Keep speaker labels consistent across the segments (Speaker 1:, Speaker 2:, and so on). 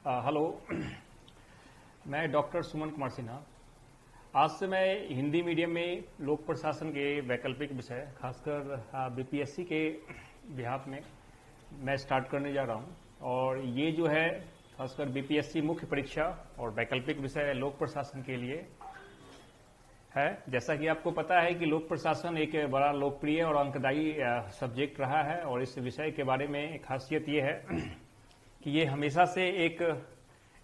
Speaker 1: Hello. मैं doctor Suman Kumar Sinha. आज से मैं हिंदी मीडियम में लोक प्रशासन के वैकल्पिक विषय खासकर बीपीएससी के बिहाफ में मैं स्टार्ट करने जा रहा हूं। और ये जो है खासकर बीपीएससी मुख्य परीक्षा और वैकल्पिक विषय लोक प्रशासन के लिए है। जैसा कि आपको पता है कि लोक प्रशासन एक बड़ा लोकप्रिय और अंकदायी सब्जेक्ट रहा है और इस विषय के बारे में खासियत ये है कि ये हमेशा से एक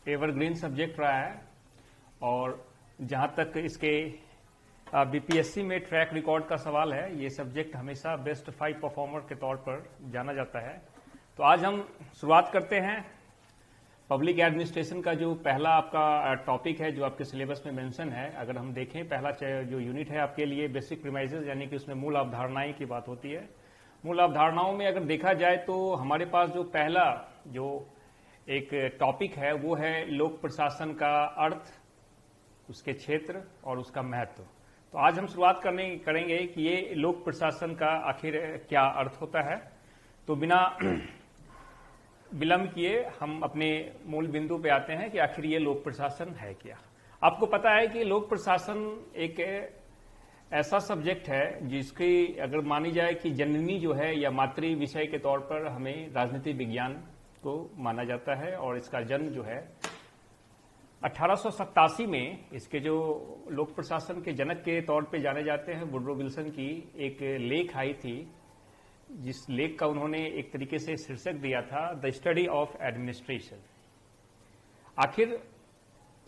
Speaker 1: एवरग्रीन सब्जेक्ट रहा है और जहां तक इसके बीपीएससी में ट्रैक रिकॉर्ड का सवाल है, ये सब्जेक्ट हमेशा बेस्ट 5 परफॉर्मर के तौर पर जाना जाता है। तो आज हम शुरुआत करते हैं पब्लिक एडमिनिस्ट्रेशन का जो पहला आपका टॉपिक है जो आपके सिलेबस में मेंशन है। अगर हम देखें पहला जो यूनिट है आपके लिए बेसिक प्रीमाइसेस, यानी कि उसमें मूल अवधारणाएं की बात होती है। मूल अवधारणाओं में अगर देखा जाए तो हमारे पास जो पहला जो एक टॉपिक है वो है लोक प्रशासन का अर्थ, उसके क्षेत्र और उसका महत्व। तो आज हम शुरुआत करेंगे कि ये लोक प्रशासन का आखिर क्या अर्थ होता है। तो बिना विलंब किए हम अपने मूल बिंदु पे आते हैं कि आखिर ये लोक प्रशासन है क्या। आपको पता है कि लोक प्रशासन एक ऐसा सब्जेक्ट है जिसकी अगर मानी जाए कि जननी जो है या मातृ विषय के तौर पर हमें राजनीति विज्ञान को माना जाता है। और इसका जन्म जो है 1887 में इसके जो लोक प्रशासन के जनक के तौर पे जाने जाते हैं वुडरो विल्सन की एक लेख आई थी, जिस लेख का उन्होंने एक तरीके से शीर्षक दिया था द स्टडी ऑफ एडमिनिस्ट्रेशन। आखिर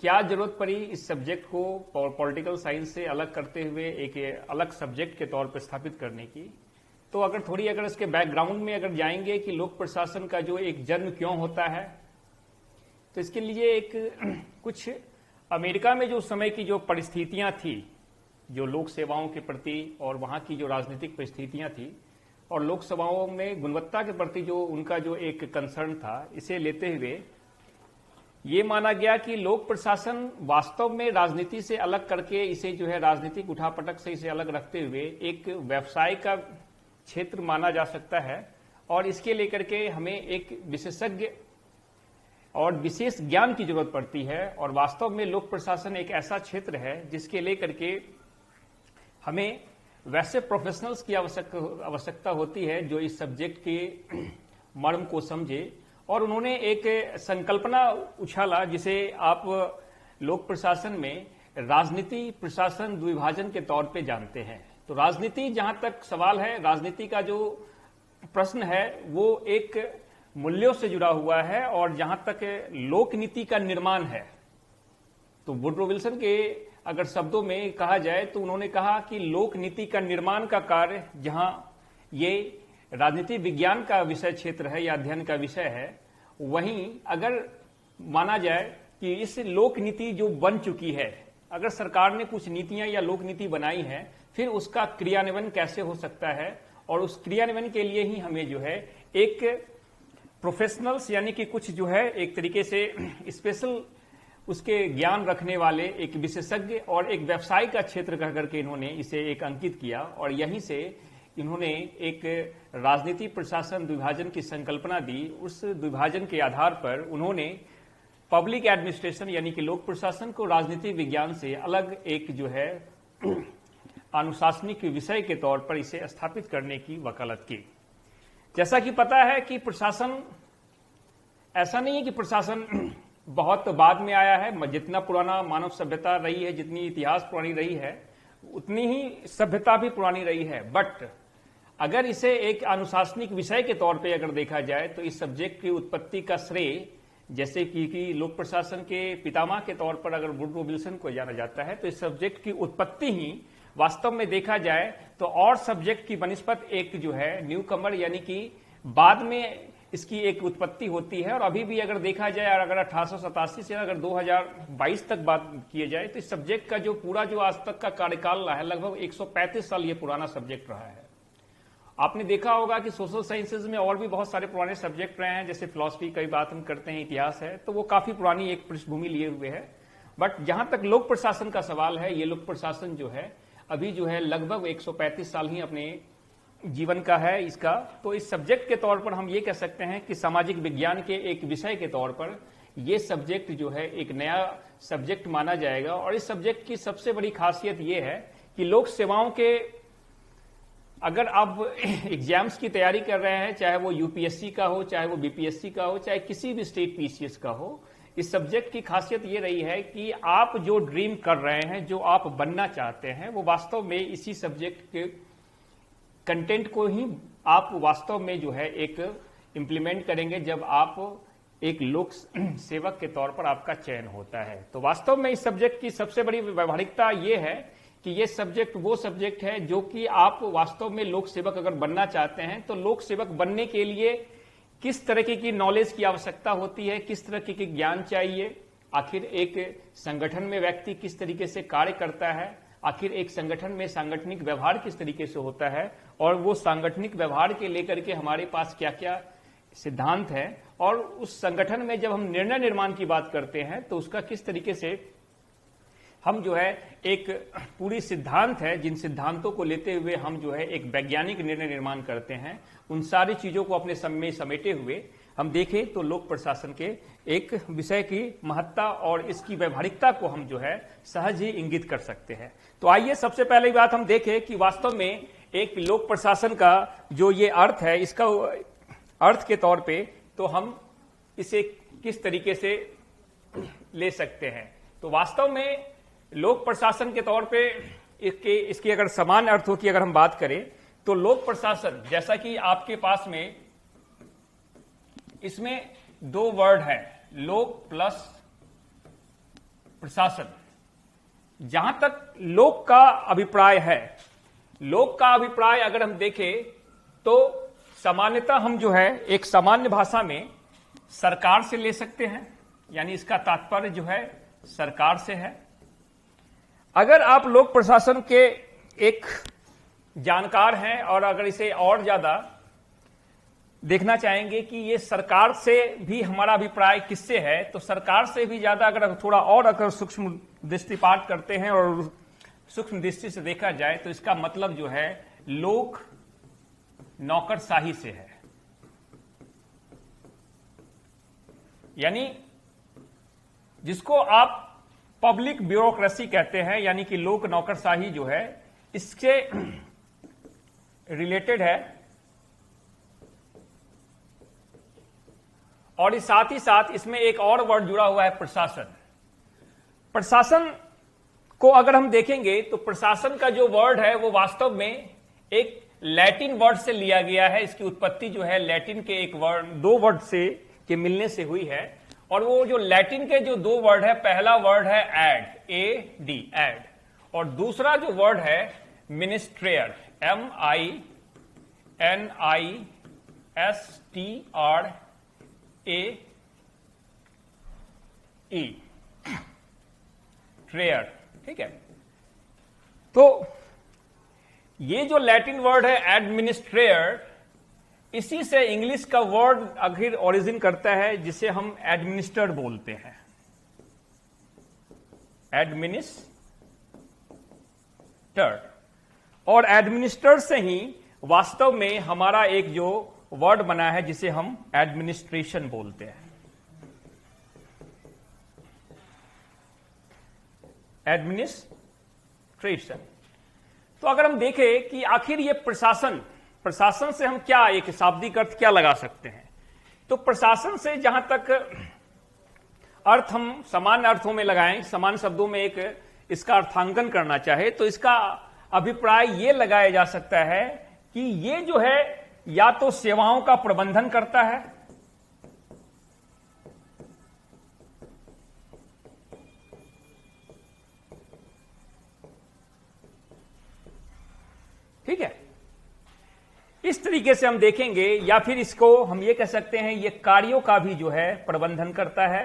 Speaker 1: क्या जरूरत पड़ी इस सब्जेक्ट को पॉलिटिकल साइंस से अलग करते हुए एक अलग सब्जेक्ट के तौर पर स्थापित करने की। तो अगर इसके बैकग्राउंड में अगर जाएंगे कि लोक प्रशासन का जो एक जन्म क्यों होता है, तो इसके लिए एक कुछ अमेरिका में जो समय की जो परिस्थितियां थी, जो लोक सेवाओं के प्रति और वहां की जो राजनीतिक परिस्थितियां थी और लोक सेवाओं में गुणवत्ता के प्रति जो उनका जो एक कंसर्न था, इसे लेते हुए ये माना गया कि लोक प्रशासन वास्तव में राजनीति से अलग करके इसे जो है राजनीतिक उठापटक से इसे अलग रखते हुए एक व्यवसाय का क्षेत्र माना जा सकता है। और इसके लेकर के हमें एक विशेषज्ञ और विशेष ज्ञान की जरूरत पड़ती है। और वास्तव में लोक प्रशासन एक ऐसा क्षेत्र है जिसके लेकर के हमें वैसे प्रोफेशनल्स की आवश्यकता होती है जो इस सब्जेक्ट के मर्म को समझे। और उन्होंने एक संकल्पना उछाला जिसे आप लोक प्रशासन में राजनीति प्रशासन द्विभाजन के तौर पे जानते हैं। तो राजनीति, जहां तक सवाल है, राजनीति का जो प्रश्न है वो एक मूल्यों से जुड़ा हुआ है। और जहां तक लोक नीति का निर्माण है, तो वुडरो विल्सन के अगर शब्दों में कहा जाए तो उन्होंने कहा कि लोक नीति का निर्माण का कार्य जहां ये राजनीति विज्ञान का विषय क्षेत्र है या अध्ययन का विषय है, वहीं अगर माना जाए कि इस लोक नीति जो बन चुकी है, अगर सरकार ने कुछ नीतियां या लोक नीति बनाई है, फिर उसका क्रियान्वयन कैसे हो सकता है। और उस क्रियान्वयन के लिए ही हमें जो है एक प्रोफेशनल्स, यानी कि कुछ जो है एक तरीके से स्पेशल उसके ज्ञान रखने वाले एक विशेषज्ञ और एक व्यवसाय का क्षेत्र कह करके इन्होंने इसे एक अंकित किया। और यहीं से इन्होंने एक राजनीति प्रशासन द्विभाजन की संकल्पना दी। उस द्विभाजन के आधार पर उन्होंने पब्लिक एडमिनिस्ट्रेशन यानी कि लोक प्रशासन को राजनीति विज्ञान से अलग एक जो है अनुशासनिक विषय के तौर पर इसे स्थापित करने की वकालत की। जैसा कि पता है कि प्रशासन ऐसा नहीं है कि प्रशासन बहुत बाद में आया है। जितना पुराना मानव सभ्यता रही है, जितनी इतिहास पुरानी रही है, उतनी ही सभ्यता भी पुरानी रही है। बट अगर इसे एक अनुशासनिक विषय के तौर पे अगर देखा जाए तो इस सब्जेक्ट की उत्पत्ति का श्रेय, जैसे कि लोक प्रशासन के पितामह के तौर पर अगर वुडरो विल्सन को जाना जाता है, तो इस सब्जेक्ट की उत्पत्ति ही वास्तव में देखा जाए तो और सब्जेक्ट की बनिस्पत एक जो है न्यू कमर, यानी कि बाद में इसकी एक उत्पत्ति होती है। और अभी भी अगर देखा जाए, और अगर 1887 से अगर 2022 तक बात किए जाए, तो इस सब्जेक्ट का जो पूरा जो आज तक का कार्यकाल रहा है, लगभग 135 साल ये पुराना सब्जेक्ट रहा है। आपने देखा होगा कि सोशल साइंसेज में और भी बहुत सारे पुराने सब्जेक्ट रहे हैं, जैसे फिलॉसफी की बात हम करते हैं, इतिहास है, तो वो काफी पुरानी एक पृष्ठभूमि लिए हुए है। बट जहां तक लोक प्रशासन का सवाल है, ये लोक प्रशासन जो है अभी जो है लगभग 135 साल ही अपने जीवन का है इसका। तो इस सब्जेक्ट के तौर पर हम ये कह सकते हैं कि सामाजिक विज्ञान के एक विषय के तौर पर ये सब्जेक्ट जो है एक नया सब्जेक्ट माना जाएगा। और इस सब्जेक्ट की सबसे बड़ी खासियत ये है कि लोक सेवाओं के अगर आप एग्जाम्स की तैयारी कर रहे हैं, चाहे वो यूपीएससी का हो, चाहे वो बीपीएससी का हो, चाहे किसी भी स्टेट पीसीएस का हो, इस सब्जेक्ट की खासियत ये रही है कि आप जो ड्रीम कर रहे हैं, जो आप बनना चाहते हैं, वो वास्तव में इसी सब्जेक्ट के कंटेंट को ही आप वास्तव में जो है एक इंप्लीमेंट करेंगे जब आप एक लोक सेवक के तौर पर आपका चयन होता है। तो वास्तव में इस सब्जेक्ट की सबसे बड़ी व्यवहारिकता ये है कि ये सब्जेक्ट वो सब्जेक्ट है जो कि आप वास्तव में लोक सेवक अगर बनना चाहते हैं तो लोक सेवक बनने के लिए किस तरह की नॉलेज की आवश्यकता होती है, किस तरह की ज्ञान चाहिए, आखिर एक संगठन में व्यक्ति किस तरीके से कार्य करता है, आखिर एक संगठन में सांगठनिक व्यवहार किस तरीके से होता है, और वो सांगठनिक व्यवहार के लेकर के हमारे पास क्या क्या सिद्धांत है, और उस संगठन में जब हम निर्णय निर्माण की बात करते हैं तो उसका किस तरीके से हम जो है एक पूरी सिद्धांत है, जिन सिद्धांतों को लेते हुए हम जो है एक वैज्ञानिक निर्णय निर्माण करते हैं, उन सारी चीजों को अपने समय समेटे हुए हम देखें तो लोक प्रशासन के एक विषय की महत्ता और इसकी व्यवहारिकता को हम जो है सहज ही इंगित कर सकते हैं। तो आइए सबसे पहले बात हम देखें कि वास्तव में एक लोक प्रशासन का जो ये अर्थ है, इसका अर्थ के तौर पे तो हम इसे किस तरीके से ले सकते हैं। तो वास्तव में लोक प्रशासन के तौर पे इसकी अगर समान अर्थों की अगर हम बात करें तो लोक प्रशासन, जैसा कि आपके पास में इसमें दो वर्ड है, लोक प्लस प्रशासन। जहां तक लोक का अभिप्राय है, लोक का अभिप्राय अगर हम देखें तो सामान्यतः हम जो है एक सामान्य भाषा में सरकार से ले सकते हैं, यानी इसका तात्पर्य जो है सरकार से है। अगर आप लोक प्रशासन के एक जानकार हैं और अगर इसे और ज्यादा देखना चाहेंगे कि ये सरकार से भी हमारा अभिप्राय किससे है, तो सरकार से भी ज्यादा अगर थोड़ा और अगर सूक्ष्म दृष्टिपात करते हैं और सूक्ष्म दृष्टि से देखा जाए तो इसका मतलब जो है लोक नौकरशाही से है। यानी जिसको आप पब्लिक ब्यूरोक्रेसी कहते हैं, यानी कि लोक नौकरशाही जो है इससे रिलेटेड है। और इस साथ ही साथ इसमें एक और वर्ड जुड़ा हुआ है, प्रशासन। प्रशासन को अगर हम देखेंगे तो प्रशासन का जो वर्ड है वो वास्तव में एक लैटिन वर्ड से लिया गया है। इसकी उत्पत्ति जो है लैटिन के एक वर्ड, दो वर्ड से के मिलने से हुई है। और वो जो लैटिन के जो दो वर्ड है, पहला वर्ड है एड, AD, एड, और दूसरा जो वर्ड है मिनिस्ट्रेयर, MINISTRAE, ट्रेयर। ठीक है, तो ये जो लैटिन वर्ड है एडमिनिस्ट्रेयर, इसी से इंग्लिश का वर्ड आखिर ओरिजिन करता है जिसे हम एडमिनिस्टर बोलते हैं। एडमिनिस्टर, और एडमिनिस्टर से ही वास्तव में हमारा एक जो वर्ड बना है जिसे हम एडमिनिस्ट्रेशन बोलते हैं। एडमिनिस्ट्रेशन। तो अगर हम देखें कि आखिर ये प्रशासन से हम क्या एक शाब्दिक अर्थ क्या लगा सकते हैं, तो प्रशासन से जहां तक अर्थ हम समान अर्थों में लगाएं, समान शब्दों में एक इसका अर्थांकन करना चाहे तो इसका अभिप्राय ये लगाया जा सकता है कि ये जो है या तो सेवाओं का प्रबंधन करता है, ठीक है, इस तरीके से हम देखेंगे, या फिर इसको हम ये कह सकते हैं ये कार्यों का भी जो है प्रबंधन करता है।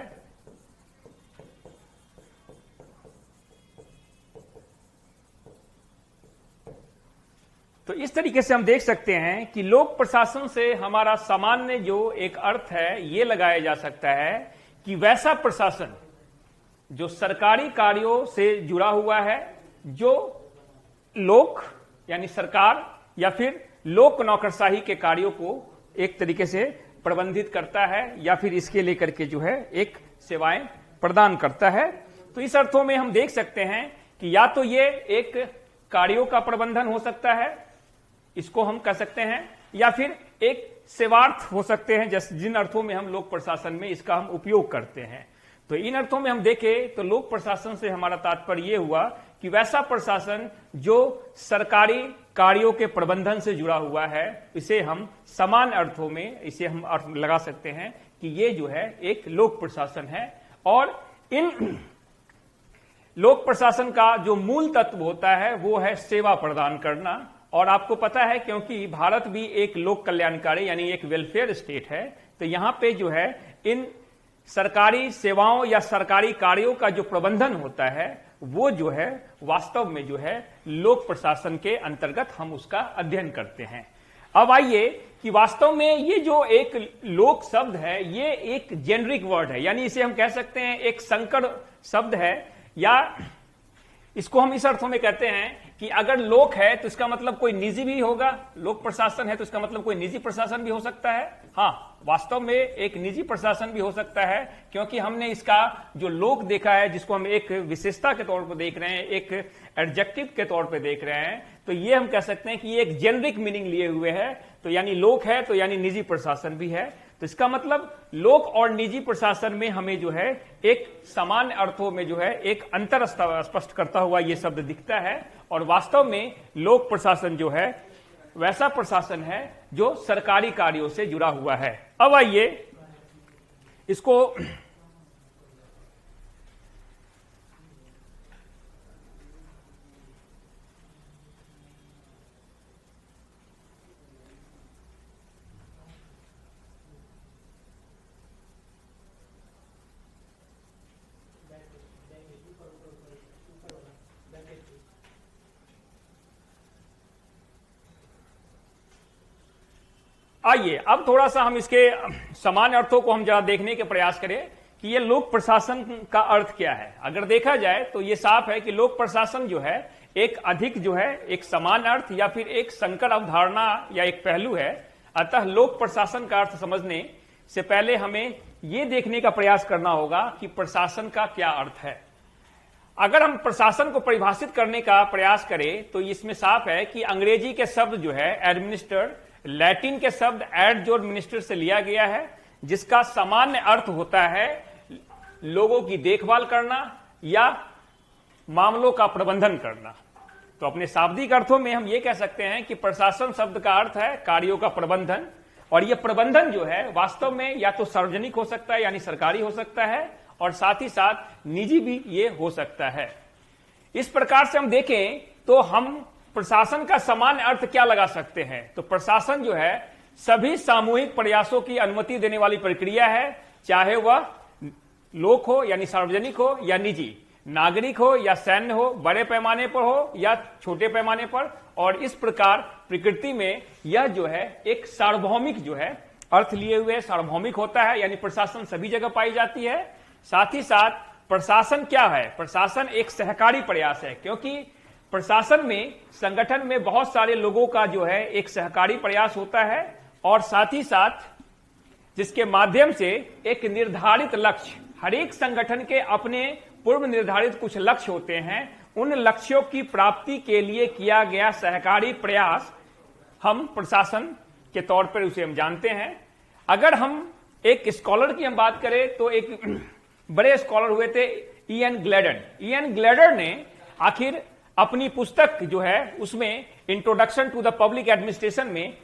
Speaker 1: तो इस तरीके से हम देख सकते हैं कि लोक प्रशासन से हमारा सामान्य जो एक अर्थ है ये लगाया जा सकता है कि वैसा प्रशासन जो सरकारी कार्यों से जुड़ा हुआ है, जो लोक यानी सरकार या फिर लोक नौकरशाही के कार्यों को एक तरीके से प्रबंधित करता है या फिर इसके लेकर के जो है एक सेवाएं प्रदान करता है। तो इस अर्थों में हम देख सकते हैं कि या तो ये एक कार्यों का प्रबंधन हो सकता है, इसको हम कह सकते हैं, या फिर एक सेवार्थ हो सकते हैं, जिन अर्थों में हम लोक प्रशासन में इसका हम उपयोग करते हैं। तो इन अर्थों में हम देखें तो लोक प्रशासन से हमारा तात्पर्य यह हुआ कि वैसा प्रशासन जो सरकारी कार्यों के प्रबंधन से जुड़ा हुआ है, इसे हम समान अर्थों में इसे हम अर्थ लगा सकते हैं कि ये जो है एक लोक प्रशासन है। और इन लोक प्रशासन का जो मूल तत्व होता है वो है सेवा प्रदान करना। और आपको पता है क्योंकि भारत भी एक लोक कल्याणकारी यानी एक वेलफेयर स्टेट है, तो यहां पे जो है इन सरकारी सेवाओं या सरकारी कार्यों का जो प्रबंधन होता है वो जो है वास्तव में जो है लोक प्रशासन के अंतर्गत हम उसका अध्ययन करते हैं। अब आइए कि वास्तव में ये जो एक लोक शब्द है ये एक जेनरिक वर्ड है, यानी इसे हम कह सकते हैं एक संकर शब्द है, या इसको हम इस अर्थों में कहते हैं कि अगर लोक है तो इसका मतलब कोई निजी भी होगा, लोक प्रशासन है तो इसका मतलब कोई निजी प्रशासन भी हो सकता है। हाँ, वास्तव में एक निजी प्रशासन भी हो सकता है, क्योंकि हमने इसका जो लोक देखा है जिसको हम एक विशेषता के तौर पर देख रहे हैं, एक एडजेक्टिव के तौर पर देख रहे हैं, तो ये हम कह सकते हैं कि ये एक जेनरिक मीनिंग लिए हुए है। तो यानी लोक है तो यानी निजी प्रशासन भी है। तो इसका मतलब लोक और निजी प्रशासन में हमें जो है एक समान अर्थों में जो है एक अंतर स्पष्ट करता हुआ ये शब्द दिखता है। और वास्तव में लोक प्रशासन जो है वैसा प्रशासन है जो सरकारी कार्यों से जुड़ा हुआ है। अब आइए इसको आइए अब थोड़ा सा हम इसके समान अर्थों को हम जरा देखने के प्रयास करें कि ये लोक प्रशासन का अर्थ क्या है। अगर देखा जाए तो ये साफ है कि लोक प्रशासन जो है एक अधिक जो है एक समान अर्थ या फिर एक संकर अवधारणा या एक पहलू है। अतः लोक प्रशासन का अर्थ समझने से पहले हमें ये देखने का प्रयास करना होगा कि प्रशासन का क्या अर्थ है। अगर हम प्रशासन को परिभाषित करने का प्रयास करें तो इसमें साफ है कि अंग्रेजी के शब्द जो है एडमिनिस्टर, लैटिन के शब्द एड जो मिनिस्टर से लिया गया है, जिसका सामान्य अर्थ होता है लोगों की देखभाल करना या मामलों का प्रबंधन करना। तो अपने शाब्दिक अर्थों में हम ये कह सकते हैं कि प्रशासन शब्द का अर्थ है कार्यों का प्रबंधन, और यह प्रबंधन जो है वास्तव में या तो सार्वजनिक हो सकता है यानी सरकारी हो सकता है, और साथ ही साथ निजी भी ये हो सकता है। इस प्रकार से हम देखें तो हम प्रशासन का समान अर्थ क्या लगा सकते हैं। तो प्रशासन जो है सभी सामूहिक प्रयासों की अनुमति देने वाली प्रक्रिया है, चाहे वह लोक हो यानी सार्वजनिक हो या निजी, नागरिक हो या सैन्य हो, बड़े पैमाने पर हो या छोटे पैमाने पर। और इस प्रकार प्रकृति में यह जो है एक सार्वभौमिक जो है अर्थ लिए हुए सार्वभौमिक होता है, यानी प्रशासन सभी जगह पाई जाती है। साथ ही साथ प्रशासन क्या है, प्रशासन एक सहकारी प्रयास है, क्योंकि प्रशासन में संगठन में बहुत सारे लोगों का जो है एक सहकारी प्रयास होता है, और साथ ही साथ जिसके माध्यम से एक निर्धारित लक्ष्य, हर एक संगठन के अपने पूर्व निर्धारित कुछ लक्ष्य होते हैं, उन लक्ष्यों की प्राप्ति के लिए किया गया सहकारी प्रयास हम प्रशासन के तौर पर उसे हम जानते हैं। अगर हम एक स्कॉलर की हम बात करें तो एक बड़े स्कॉलर हुए थे ईएन ग्लैडन। ईएन ग्लैडन ने आखिर अपनी पुस्तक जो है उसमें introduction to the public administration में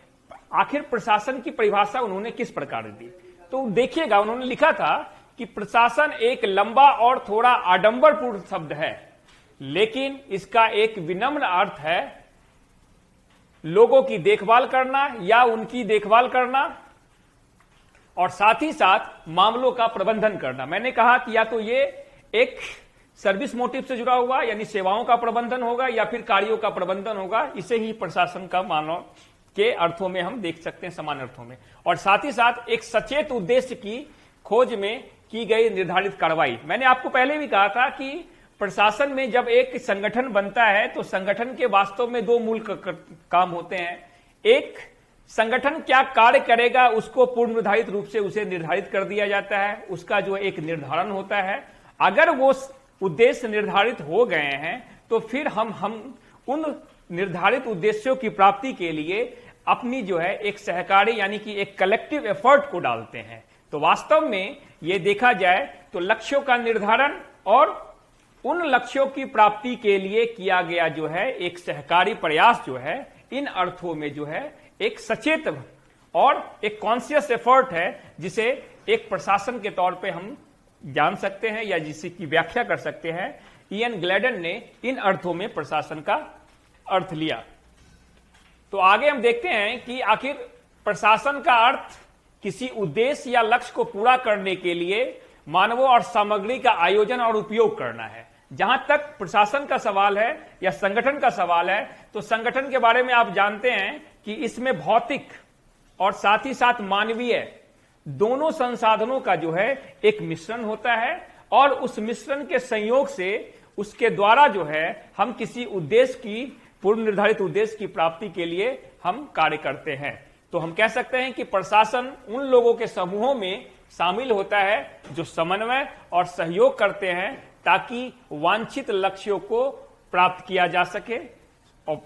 Speaker 1: आखिर प्रशासन की परिभाषा उन्होंने किस प्रकार दी। तो देखिएगा उन्होंने लिखा था कि प्रशासन एक लंबा और थोड़ा आडंबरपूर्ण शब्द है, लेकिन इसका एक विनम्र अर्थ है लोगों की देखभाल करना या उनकी देखभाल करना, और साथ ही साथ मामलों का प्रबंधन करना। मैंने कहा कि या तो ये एक सर्विस मोटिव से जुड़ा हुआ यानी सेवाओं का प्रबंधन होगा या फिर कार्यों का प्रबंधन होगा। इसे ही प्रशासन का मानव के अर्थों में हम देख सकते हैं, समान अर्थों में। और साथ ही साथ एक सचेत उद्देश्य की खोज में की गई निर्धारित कार्रवाई। मैंने आपको पहले भी कहा था कि प्रशासन में जब एक संगठन बनता है तो संगठन के वास्तव में दो मूल काम होते हैं। एक संगठन क्या कार्य करेगा उसको पूर्व निर्धारित रूप से उसे निर्धारित कर दिया जाता है, उसका जो एक निर्धारण होता है। अगर वो उद्देश्य निर्धारित हो गए हैं तो फिर हम उन निर्धारित उद्देश्यों की प्राप्ति के लिए अपनी जो है एक सहकारी यानी कि एक कलेक्टिव एफर्ट को डालते हैं। तो वास्तव में ये देखा जाए तो लक्ष्यों का निर्धारण और उन लक्ष्यों की प्राप्ति के लिए किया गया जो है एक सहकारी प्रयास जो है, इन अर्थों में जो है एक सचेत और एक कॉन्शियस एफर्ट है, जिसे एक प्रशासन के तौर पे हम जान सकते हैं या जिसकी व्याख्या कर सकते हैं। इयन ग्लैडन ने इन अर्थों में प्रशासन का अर्थ लिया। तो आगे हम देखते हैं कि आखिर प्रशासन का अर्थ किसी उद्देश्य या लक्ष्य को पूरा करने के लिए मानवों और सामग्री का आयोजन और उपयोग करना है। जहां तक प्रशासन का सवाल है या संगठन का सवाल है, तो संगठन के बारे में आप जानते हैं कि इसमें भौतिक और साथ ही साथ मानवीय दोनों संसाधनों का जो है एक मिश्रण होता है, और उस मिश्रण के संयोग से उसके द्वारा जो है हम किसी उद्देश्य की, पूर्व निर्धारित उद्देश्य की प्राप्ति के लिए हम कार्य करते हैं। तो हम कह सकते हैं कि प्रशासन उन लोगों के समूहों में शामिल होता है जो समन्वय और सहयोग करते हैं ताकि वांछित लक्ष्यों को प्राप्त किया जा सके। और